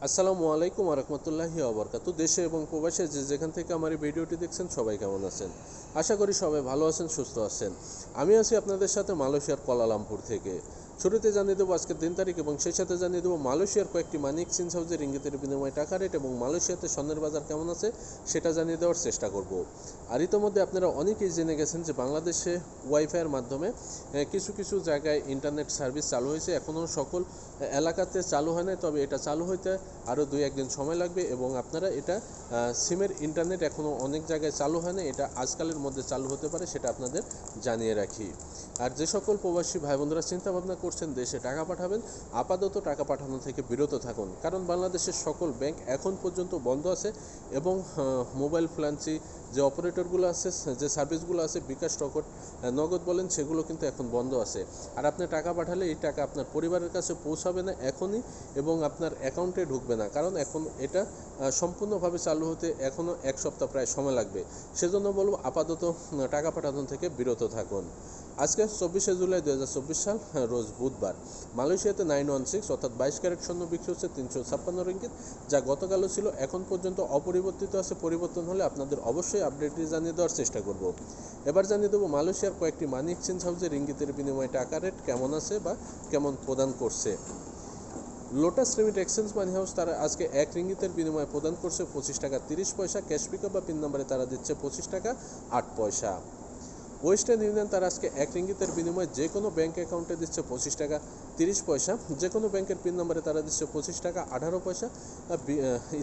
আসসালামু আলাইকুম ওয়া রাহমাতুল্লাহি ওয়া বারাকাতুহু। দেশে এবং প্রবাসে যে যেখান থেকে আমার এই ভিডিওটি দেখছেন সবাই কেমন আছেন? আশা করি সবাই ভালো আছেন, সুস্থ আছেন। আমি আছি আপনাদের সাথে মালয়েশিয়ার কুয়ালালামপুর থেকে। শুরুতে জানিয়ে দেবো আজকের দিন তারিখ এবং সেই সাথে জানিয়ে দেবো মালয়েশিয়ার কয়েকটি মানি এক্সচেঞ্জ হাউসের রিঙ্গিতের বিনিময়ে টাকা রেট এবং মালয়েশিয়াতে স্বর্ণের বাজার কেমন আছে সেটা জানিয়ে দেওয়ার চেষ্টা করব। আর ইতোমধ্যে আপনারা অনেকেই জেনে গেছেন যে বাংলাদেশে ওয়াইফাইয়ের মাধ্যমে কিছু কিছু জায়গায় ইন্টারনেট সার্ভিস চালু হয়েছে। এখনও সকল এলাকাতে চালু হয় নাই, তবে এটা চালু হইতে আরও 2-1 দিন সময় লাগবে এবং আপনারা এটা সিমের ইন্টারনেট এখনও অনেক জায়গায় চালু হয় না, এটা আজকালের মধ্যে চালু হতে পারে, সেটা আপনাদের জানিয়ে রাখি। আর যে সকল প্রবাসী ভাই বোনরা চিন্তাভাবনা করছেন দেশে টাকা পাঠাবেন, আপাতত টাকা পাঠানো থেকে বিরত থাকুন, কারণ বাংলাদেশের সকল ব্যাংক এখন পর্যন্ত বন্ধ আছে এবং মোবাইল ফ্ল্যান্সি যে অপারেটরগুলো আছে, যে সার্ভিসগুলো আছে, বিকাশ নগদ বলেন, সেগুলো কিন্তু এখন বন্ধ আছে। আর আপনি টাকা পাঠালে এই টাকা আপনার পরিবারের কাছে পৌঁছাবে না এখনই এবং আপনার অ্যাকাউন্টে ঢুকবে না, কারণ এখন এটা সম্পূর্ণভাবে চালু হতে এখনও 1 সপ্তাহ প্রায় সময় লাগবে। সেজন্য বলবো আপাতত টাকা পাঠানো থেকে বিরত থাকুন। আজকে 24শে জুলাই 2024 সাল, রোজ বুধবার। মালয়েশিয়াতে 916 অর্থাৎ 22 ক্যারেট স্বর্ণ বিক্রি হচ্ছে 356 রিঙ্গিত, যা গতকালও ছিল, এখন পর্যন্ত অপরিবর্তিত আছে। পরিবর্তন হলে আপনাদের অবশ্যই আপডেটটি জানিয়ে দেওয়ার চেষ্টা করব। এবার জানিয়ে দেবো মালয়েশিয়ার কয়েকটি মানি এক্সচেঞ্জ হাউসে রিঙ্গিতের বিনিময়ে টাকা রেট কেমন আছে বা কেমন প্রদান করছে। লোটাস রেমিট এক্সচেঞ্জ মানি হাউস তারা আজকে 1 রিঙ্গিতের বিনিময়ে প্রদান করছে 25 টাকা 30 পয়সা। ক্যাশ পিকআপ বা পিন নম্বরে তারা দিচ্ছে 25 টাকা 8 পয়সা। ওয়েস্টার্ন ইউনিয়ন তারা আজকে 1 রিঙ্গিতের বিনিময়ে যে কোনো ব্যাঙ্ক অ্যাকাউন্টে দিচ্ছে 25 টাকা 30 পয়সা। যে কোনো ব্যাংকের পিন নম্বরে তারা দিচ্ছে 25 টাকা 18 পয়সা।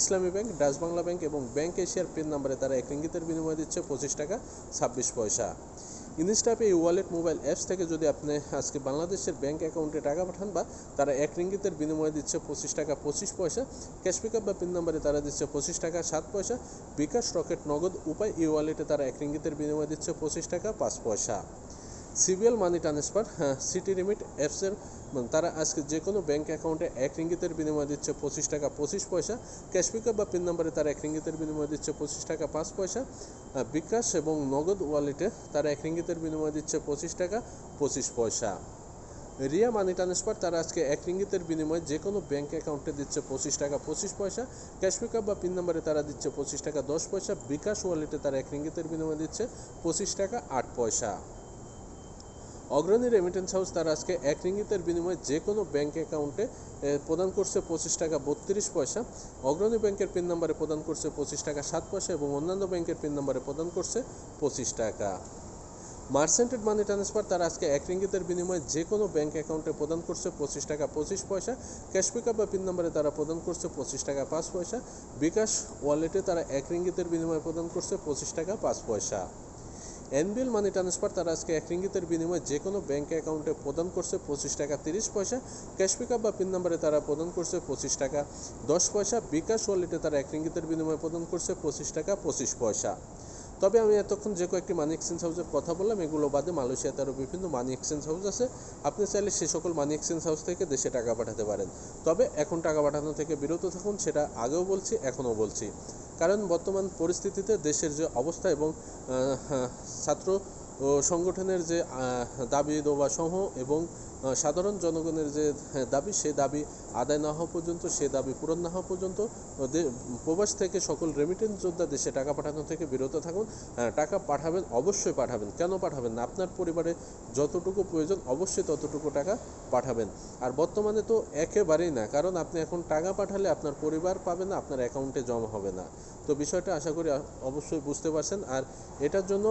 ইসলামী ব্যাংক, ডাচ বাংলা ব্যাংক এবং ব্যাংক এশিয়ার পিন নম্বরে তারা 1 রিঙ্গিতের বিনিময়ে দিচ্ছে 25 টাকা 26 পয়সা। ইনস্টাপে এই ওয়ালেট মোবাইল অ্যাপস থেকে যদি আপনি আজকে বাংলাদেশের ব্যাংক অ্যাকাউন্টে টাকা পাঠান, বা তারা 1 রিঙ্গিতের বিনিময়ে দিচ্ছে 25 টাকা 25 পয়সা। ক্যাশ পিকআপ বা পিন নম্বরে তারা দিচ্ছে 25 টাকা 7 পয়সা। বিকাশ রকেট নগদ উপায় ই ওয়ালেটে তারা 1 রিঙ্গিতের বিনিময়ে দিচ্ছে 25 টাকা 5 পয়সা। CBL money transfer, city remit অ্যাপসের তারা আজকে যে কোনো ব্যাঙ্ক অ্যাকাউন্টে 1 রিঙ্গিতের বিনিময়ে দিচ্ছে 25 টাকা 25 পয়সা। ক্যাশ পিকআপ বা পিন নম্বরে তারা 1 রিঙ্গিতের বিনিময়ে দিচ্ছে 25 টাকা 5 পয়সা। বিকাশ এবং নগদ ওয়ালেটে তারা 1 রিঙ্গিতের বিনিময়ে দিচ্ছে 25 টাকা 25 পয়সা। রিয়া মানি ট্রান্সফার তারা আজকে 1 রিঙ্গিতের বিনিময়ে যে কোনো ব্যাঙ্ক অ্যাকাউন্টে দিচ্ছে 25 টাকা 25 পয়সা। ক্যাশ পিকআপ বা পিন নম্বরে তারা দিচ্ছে 25 টাকা 10 পয়সা। বিকাশ ওয়ালেটে তারা 1 রিঙ্গিতের বিনিময়ে দিচ্ছে 25 টাকা 8 পয়সা। অগ্রণী রেমিটেন্স হাউস তারা আজকে 1 রিঙ্গিতের বিনিময়ে যে কোনো ব্যাঙ্ক অ্যাকাউন্টে প্রদান করছে 25 টাকা 32 পয়সা। অগ্রণী ব্যাংকের পিন নম্বরে প্রদান করছে 25 টাকা 7 পয়সা এবং অন্যান্য ব্যাংকের পিন নম্বরে প্রদান করছে 25 টাকা। মার্সেন্টেড মানি ট্রান্সফার তারা আজকে 1 রিঙ্গিতের বিনিময়ে যে কোনো ব্যাঙ্ক অ্যাকাউন্টে প্রদান করছে 25 টাকা 25 পয়সা। ক্যাশ পিকআপ বা পিন নম্বরে তারা প্রদান করছে 25 টাকা 5 পয়সা। বিকাশ ওয়ালেটে তারা 1 রিঙ্গিতের বিনিময়ে প্রদান করছে 25 টাকা 5 পয়সা। এনবিএল মানি ট্রান্সফার তারা আজকে 1 রিঙ্গিতের বিনিময়ে যে কোনো ব্যাঙ্ক অ্যাকাউন্টে প্রদান করছে 25 টাকা 30 পয়সা। ক্যাশ পিকআপ বা পিন নম্বরে তারা প্রদান করছে 25 টাকা 10 পয়সা। বিকাশ ওয়ালেটে তারা 1 রিঙ্গিতের বিনিময়ে প্রদান করছে 25 টাকা 25 পয়সা। তবে আমি এতক্ষণ যে কয়েকটি মানি এক্সচেঞ্জ হাউসের কথা বললাম, এগুলো বাদে মালয়েশিয়াতে আরও বিভিন্ন মানি এক্সচেঞ্জ হাউস আছে। আপনি চাইলে সে সকল মানি এক্সচেঞ্জ হাউস থেকে দেশে টাকা পাঠাতে পারেন। তবে এখন টাকা পাঠানো থেকে বিরত থাকুন, সেটা আগেও বলছি, এখনও বলছি, কারণ বর্তমান পরিস্থিতিতে দেশের যে অবস্থা এবং ছাত্র সংগঠনের যে দাবি দেওয়া সহ এবং সাধারণ জনগণের যে দাবি, সে দাবি আদায় না হওয়া পর্যন্ত, সে দাবি পূরণ না হওয়া পর্যন্ত প্রবাস থেকে সকল রেমিটেন্স যোদ্ধা দেশে টাকা পাঠানো থেকে বিরত থাকুন। টাকা পাঠাবেন, অবশ্যই পাঠাবেন। কেন পাঠাবেন না? আপনার পরিবারে যতটুকু প্রয়োজন অবশ্যই ততটুকু টাকা পাঠাবেন। আর বর্তমানে তো একেবারেই না, কারণ আপনি এখন টাকা পাঠালে আপনার পরিবার পাবে না, আপনার অ্যাকাউন্টে জমা হবে না। তো বিষয়টা আশা করি অবশ্যই বুঝতে পারছেন। আর এটার জন্য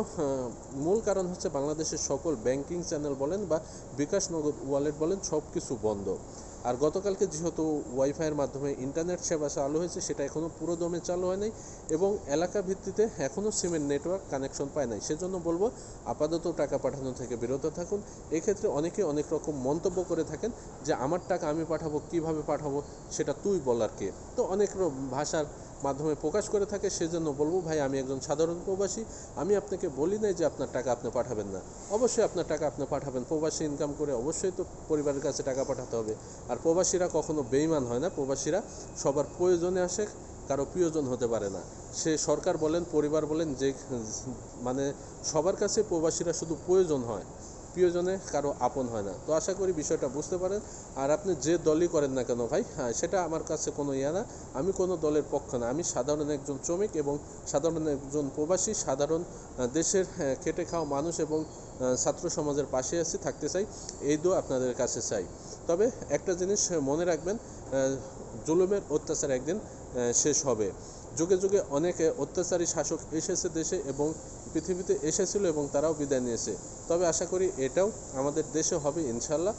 মূল কারণ হচ্ছে বাংলাদেশের সকল ব্যাংকিং চ্যানেল বলেন বা বিকাশ নগদ ওয়ালেট বলেন, সব কিছু বন্ধ। আর গতকালকে যেহেতু ওয়াইফাইয়ের মাধ্যমে ইন্টারনেট সেবা চালু হয়েছে, সেটা এখনও পুরো দমে চালু হয় নাই এবং এলাকা ভিত্তিতে এখনও সিমের নেটওয়ার্ক কানেকশন পায় নাই। সেজন্য বলবো আপাতত টাকা পাঠানো থেকে বিরত থাকুন। এক্ষেত্রে অনেকে অনেক রকম মন্তব্য করে থাকেন যে আমার টাকা আমি পাঠাবো, কিভাবে পাঠাবো, সেটা তুই বলার কে। তো অনেক ভাষার মাধ্যমে প্রকাশ করে থাকে। সেজন্য বলবো ভাই, আমি একজন সাধারণ প্রবাসী, আমি আপনাকে বলি নাই যে আপনার টাকা আপনি পাঠাবেন না। অবশ্যই আপনার টাকা আপনি পাঠাবেন। প্রবাসী ইনকাম করে অবশ্যই তো পরিবারের কাছে টাকা পাঠাতে হবে। আর প্রবাসীরা কখনো বেইমান হয় না। প্রবাসীরা সবার প্রয়োজনে আসে, কারো প্রিয়জন হতে পারে না। সে সরকার বলেন, পরিবার বলেন, যে মানে সবার কাছে প্রবাসীরা শুধু প্রয়োজন হয়। প্রিয়জনে কারো আপন হয় না। তো আশা করি বিষয়টা বুঝতে পারেন। আর আপনি যে দলই করেন না কেন ভাই, হ্যাঁ সেটা আমার কাছে কোনো না, আমি কোনো দলের পক্ষ না, আমি সাধারণ একজন শ্রমিক এবং সাধারণ একজন প্রবাসী, সাধারণ দেশের খেটে খাওয়া মানুষ এবং ছাত্র সমাজের পাশে আছি, থাকতে চাই, এই দোয়া আপনাদের কাছে চাই। তবে একটা জিনিস মনে রাখবেন, জুলুমের অত্যাচার একদিন শেষ হবে। যুগে যুগে অনেক অত্যাচারী শাসক এসেছে দেশে এবং পৃথিবীতে এসেছিল এবং তারাও বিদায় নিয়েছে। তবে আশা করি এটাও আমাদের দেশে হবে ইনশাল্লাহ,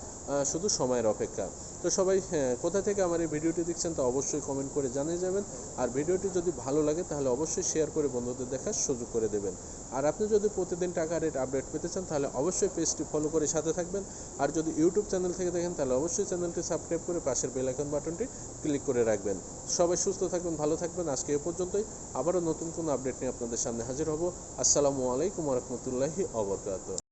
শুধু সময়ের অপেক্ষা। তো সবাই কোথা থেকে আমার এই ভিডিওটি দেখছেন তা অবশ্যই কমেন্ট করে জানিয়ে যাবেন। আর ভিডিওটি যদি ভালো লাগে তাহলে অবশ্যই শেয়ার করে বন্ধুদের দেখার সুযোগ করে দেবেন। আর আপনি যদি প্রতিদিন টাকা রেট আপডেট পেতে চান তাহলে অবশ্যই পেজটি ফলো করে সাথে থাকবেন। আর যদি ইউটিউব চ্যানেল থেকে দেখেন তাহলে অবশ্যই চ্যানেলটি সাবস্ক্রাইব করে পাশের বেল আইকন বাটনটি ক্লিক করে রাখবেন। সবাই সুস্থ থাকবেন, ভালো থাকবেন। আজকে এ পর্যন্তই, আবারও নতুন কোনো আপডেট নিয়ে আপনাদের সামনে হাজির হব। আসসালামু আলাইকুম ওয়া রাহমাতুল্লাহি ওয়া বারাকাতুহু।